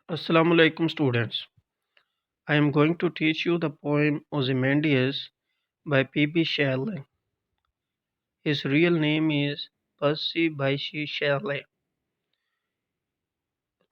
Assalamu alaikum students. I am going to teach you the poem Ozymandias by P.B. Shelley. His real name is Percy Bysshe Shelley.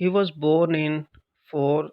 He was born in 4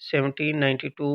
1792.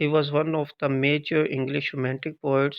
He was one of the major English romantic poets.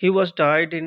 He was died in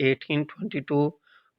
1822.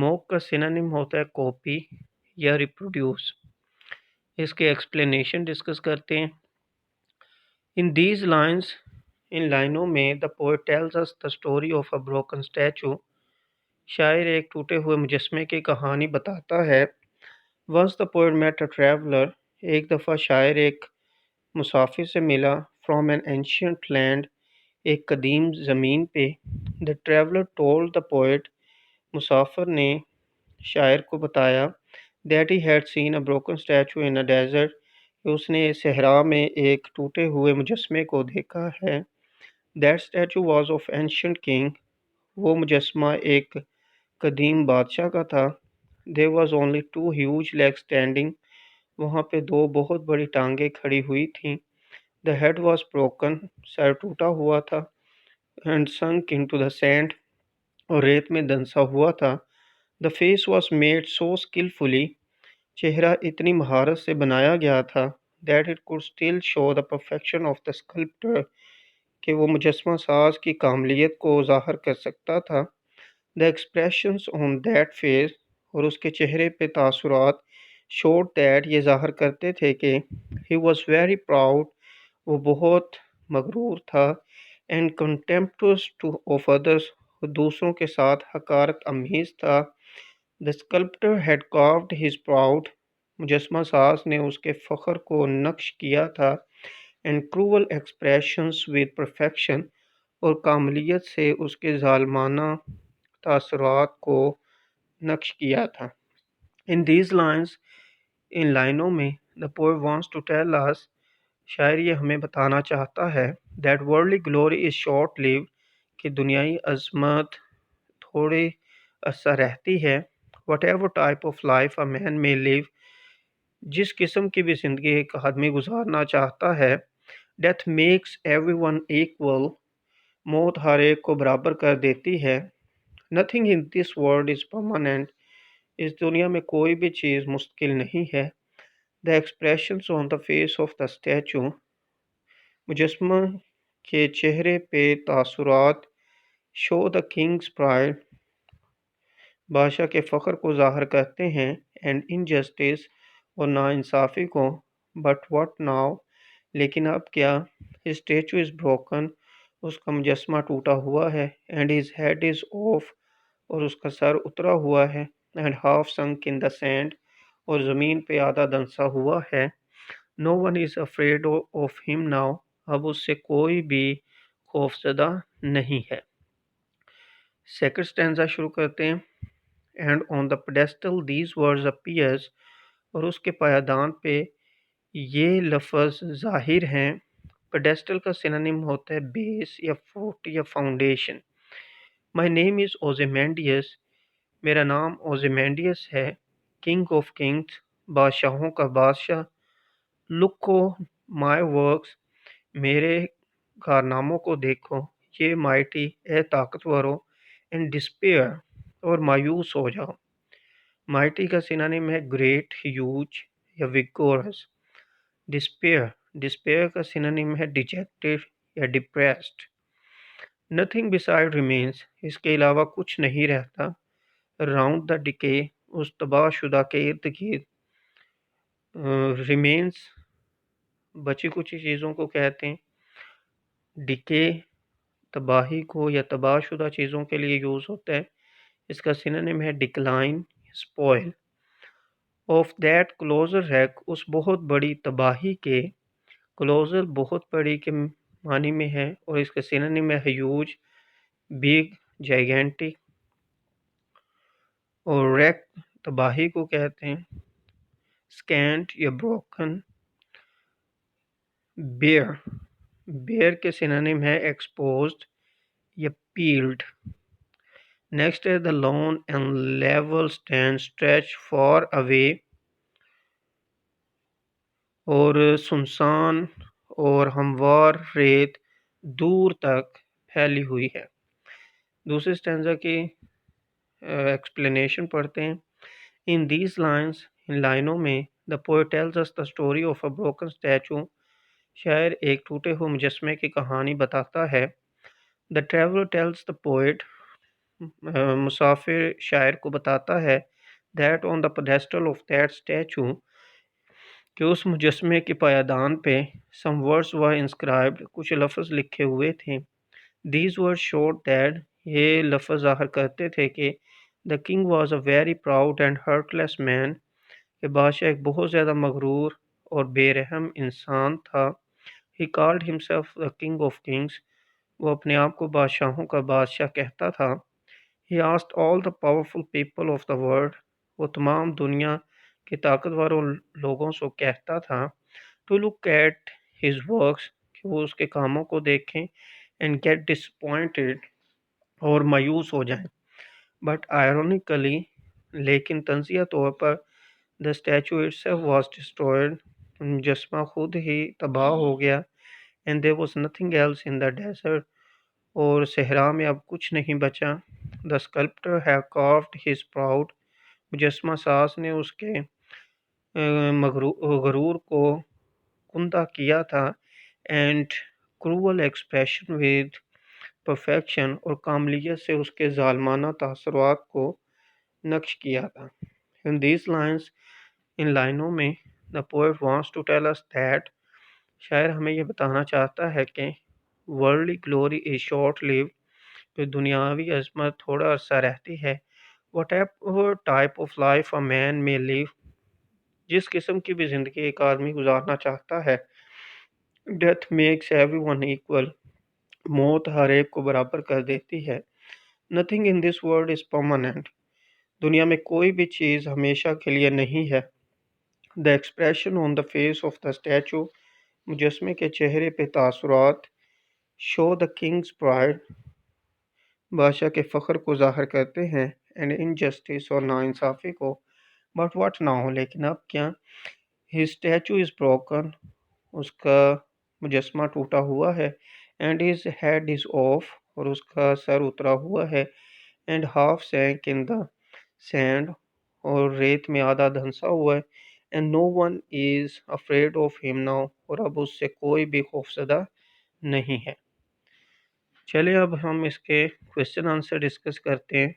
موک کا synonym ہوتا ہے copy یا reproduce. اس کے explanation discuss کرتے ہیں۔ In these lines, ان لائنوں میں the poet tells us the story of a broken statue، شاعر ایک ٹوٹے ہوئے مجسمے کی کہانی بتاتا ہے۔ once the poet met a traveler، ایک دفعہ شاعر ایک مسافر سے ملا from an ancient land، ایک قدیم زمین پہ۔ the traveler told the poet، مسافر نے شاعر کو بتایا that he had seen a broken statue in a desert، کہ اس نے صحرا میں ایک ٹوٹے ہوئے مجسمے کو دیکھا ہے۔ that statue was of ancient king، وہ مجسمہ ایک قدیم بادشاہ کا تھا۔ there was only two huge legs standing، وہاں پہ دو بہت بڑی ٹانگیں کھڑی ہوئی تھیں۔ the head was broken، سر ٹوٹا ہوا تھا۔ and sunk into the sand، اور ریت میں دنسا ہوا تھا۔ the face was made so skillfully، چہرہ اتنی مہارت سے بنایا گیا تھا that it could still show the perfection of the sculptor، کہ وہ مجسمہ ساز کی کاملیت کو ظاہر کر سکتا تھا۔ the expressions on that face، اور اس کے چہرے پہ تاثرات showed that، یہ ظاہر کرتے تھے کہ he was very proud، وہ بہت مغرور تھا، and contemptuous of others، وہ دوسروں کے ساتھ حقارت امیز تھا۔ the sculptor had carved his proud، مجسمہ ساز نے اس کے فخر کو نقش کیا تھا۔ and cruel expressions with perfection، اور کاملیت سے اس کے ظالمانہ تاثرات کو نقش کیا تھا۔ in these lines، ان لائنوں میں the poet wants to tell us، شاعر یہ ہمیں بتانا چاہتا ہے that worldly glory is short lived، کہ دنیائی عظمت تھوڑی عرصہ رہتی ہے۔ whatever type of life a man may live، جس قسم کی بھی زندگی ایک آدمی گزارنا چاہتا ہے۔ death makes everyone equal، موت ہر ایک کو برابر کر دیتی ہے۔ nothing in this world is permanent، اس دنیا میں کوئی بھی چیز مستقل نہیں ہے۔ the expressions on the face of the statue، مجسمہ کے چہرے پہ تاثرات show the king's pride، بادشاہ کے فخر کو ظاہر کرتے ہیں، and injustice، اور ناانصافی کو۔ but what now، لیکن اب کیا، his statue is broken، اس کا مجسمہ ٹوٹا ہوا ہے، and his head is off، اور اس کا سر اترا ہوا ہے، and half sunk in the sand، اور زمین پہ آدھا دنسا ہوا ہے۔ no one is afraid of him now، اب اس سے کوئی بھی خوف زدہ نہیں ہے۔ سیکنڈ سٹینزا شروع کرتے ہیں۔ and on the pedestal these words appears، اور اس کے پایدان پہ یہ لفظ ظاہر ہیں۔ پیڈسٹل کا سینونیم ہوتا ہے بیس یا فوٹ یا foundation. my name is Ozymandias، میرا نام اوزیمینڈیس ہے۔ king of kings، بادشاہوں کا بادشاہ۔ look my works، میرے کارناموں کو دیکھو۔ یہ mighty، اے طاقتورو۔ and despair، اور مایوس ہو جاؤ۔ mighty کا سینونیم ہے great، huge یا vigorous۔ despair کا سینونیم ہے dejected یا depressed۔ nothing beside remains، اس کے علاوہ کچھ نہیں رہتا۔ round the decay، اس تباہ شدہ کے ارد گرد۔ remains بچی کچھ چیزوں کو کہتے ہیں۔ decay تباہی کو یا تباہ شدہ چیزوں کے لیے یوز ہوتا ہے۔ اس کا سینونیم ہے decline, spoil. Of that closure wreck, اس بہت بڑی تباہی کے۔ کلوزر بہت بڑی کے معنی میں ہے، اور اس کا سینونیم ہے ہیوج، بگ، جائگینٹک۔ اور ریک تباہی کو کہتے ہیں۔ اسکینٹ یا بروکن۔ بیئر کے سینونیم ہے ایکسپوزڈ یا پیلڈ۔ نیکسٹ ہے the lone and level stand stretch far away، اور سنسان اور ہموار ریت دور تک پھیلی ہوئی ہے۔ دوسرے سٹینزا کی ایکسپلینیشن پڑھتے ہیں۔ in these lines، ان لائنوں میں the poet tells us the story of a broken statue، شاعر ایک ٹوٹے ہوئے مجسمے کی کہانی بتاتا ہے۔ the traveler tells the poet، مسافر شاعر کو بتاتا ہے that on the pedestal of that statue کہ اس مجسمے کی پایدان پہ some words were inscribed کچھ لفظ لکھے ہوئے تھے. These words showed that یہ لفظ ظاہر کرتے تھے کہ the king was a very proud and heartless man کہ بادشاہ ایک بہت زیادہ مغرور اور بے رحم انسان تھا. He called himself the king of kings وہ اپنے آپ کو بادشاہوں کا بادشاہ کہتا تھا. He asked all the powerful people of the world وہ تمام دنیا کے طاقتوروں لوگوں سے کہتا تھا to look at his works کہ وہ اس کے کاموں کو دیکھیں and get disappointed اور مایوس ہو جائیں. But ironically لیکن تنزیہ طور پر the statue itself was destroyed مجسمہ خود ہی تباہ ہو گیا and there was nothing else in the desert اور صحرا میں اب کچھ نہیں بچا. The sculptor had carved his proud مجسمہ ساز نے اس کے غرور کو کندہ کیا تھا and cruel expression with perfection اور کاملیت سے اس کے ظالمانہ تاثرات کو نقش کیا تھا. In these lines ان لائنوں میں the poet wants to tell us that شاعر ہمیں یہ بتانا چاہتا ہے کہ worldly glory is short lived کہ دنیاوی عظمت تھوڑا عرصہ رہتی ہے. Whatever type of life a man may live جس قسم کی بھی زندگی ایک آدمی گزارنا چاہتا ہے death makes everyone equal موت ہر ایک کو برابر کر دیتی ہے. Nothing in this world is permanent دنیا میں کوئی بھی چیز ہمیشہ کے لیے نہیں ہے. The expression on the face of the statue مجسمے کے چہرے پہ تاثرات show the king's pride بادشاہ کے فخر کو ظاہر کرتے ہیں and injustice اور ناانصافی کو. But what now لیکن اب کیا his statue is broken اس کا مجسمہ ٹوٹا ہوا ہے and his head is off اور اس کا سر اترا ہوا ہے and half sank in the sand اور ریت میں آدھا دھنسا ہوا ہے and no one is afraid of him now اور اب اس سے کوئی بھی خوفزدہ نہیں ہے. چلیں اب ہم اس کے کویسچن آنسر ڈسکس کرتے ہیں.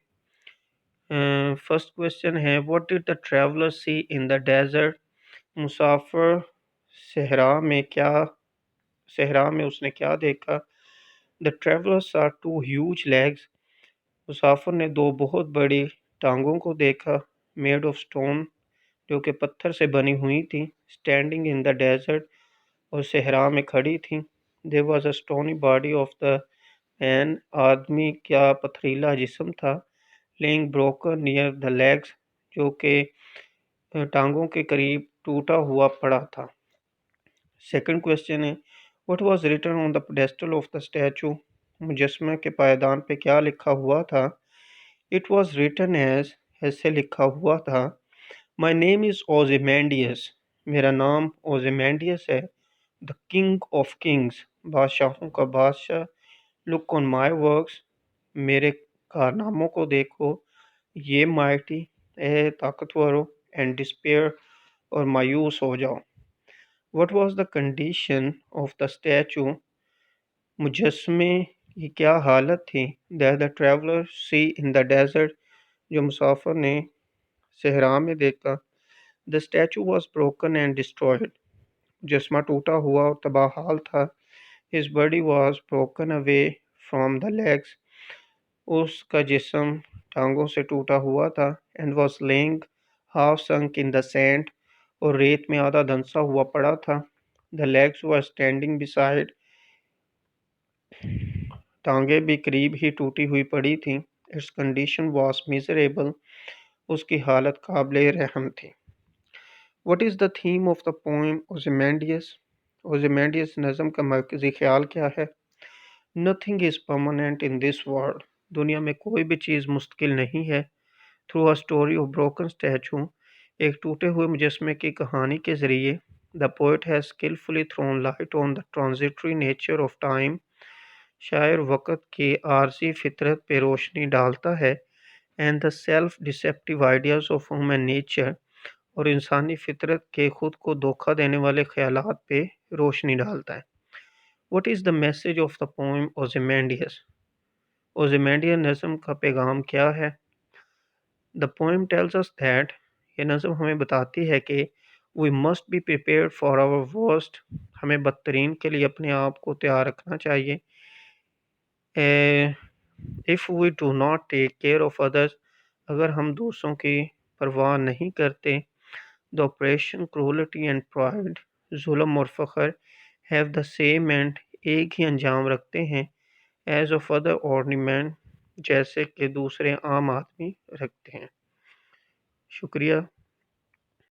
فرسٹ کویسچن ہے what did the traveler see in the desert مسافر صحرا میں اس نے کیا دیکھا. The traveler saw two huge legs مسافر نے دو بہت بڑی ٹانگوں کو دیکھا made of stone جو کہ پتھر سے بنی ہوئی تھی standing in the desert اور صحرا میں کھڑی تھی. There was a stony body of the man آدمی کا پتھریلا جسم تھا laying broken near the legs جو کہ ٹانگوں کے قریب ٹوٹا ہوا پڑا تھا. سیکنڈ کویسچن ہے what was written on the pedestal of the statue مجسمہ کے پائیدان پہ کیا لکھا ہوا تھا. It was written as ایسے لکھا ہوا تھا My name is Ozymandias میرا نام Ozymandias ہے The King of Kings بادشاہوں کا بادشاہ Look on my works میرے کارناموں کو دیکھو یہ mighty اے طاقتورو and despair اور مایوس ہو جاؤ. What was the condition of the statue مجسمے کی کیا حالت تھی that the traveler see in the desert جو مسافر نے صحرا میں دیکھا. The statue was broken and destroyed مجسمہ ٹوٹا ہوا اور تباہ حال تھا. His body was broken away from the legs اس کا جسم ٹانگوں سے ٹوٹا ہوا تھا and was laying half sunk in the sand اور ریت میں آدھا دھنسا ہوا پڑا تھا. The legs were standing beside ٹانگیں بھی قریب ہی ٹوٹی ہوئی پڑی تھیں. Its condition was miserable اس کی حالت قابل رحم تھی. What is the theme of the poem Ozymandias Ozymandias نظم کا مرکزی خیال کیا ہے. Nothing is permanent in this world دنیا میں کوئی بھی چیز مستقل نہیں ہے. Through a story of broken statue ایک ٹوٹے ہوئے مجسمے کی کہانی کے ذریعے The poet has skillfully thrown light on the transitory nature of time شاعر وقت کی عارضی فطرت پہ روشنی ڈالتا ہے and the self-deceptive ideas of human nature اور انسانی فطرت کے خود کو دھوکہ دینے والے خیالات پہ روشنی ڈالتا ہے. What is the message of the poem Ozymandias اوزیمینڈین نظم کا پیغام کیا ہے؟ The poem tells us that یہ نظم ہمیں بتاتی ہے کہ we must be prepared for our worst. ہمیں بدترین کے لیے اپنے آپ کو تیار رکھنا چاہیے. If we do not take care of others, اگر ہم دوسروں کی پرواہ نہیں کرتے, the oppression, cruelty and pride, ظلم اور فخر have the same end, ایک ہی انجام رکھتے ہیں, as of other ordinary men, جیسے کہ دوسرے عام آدمی رکھتے ہیں. شکریہ.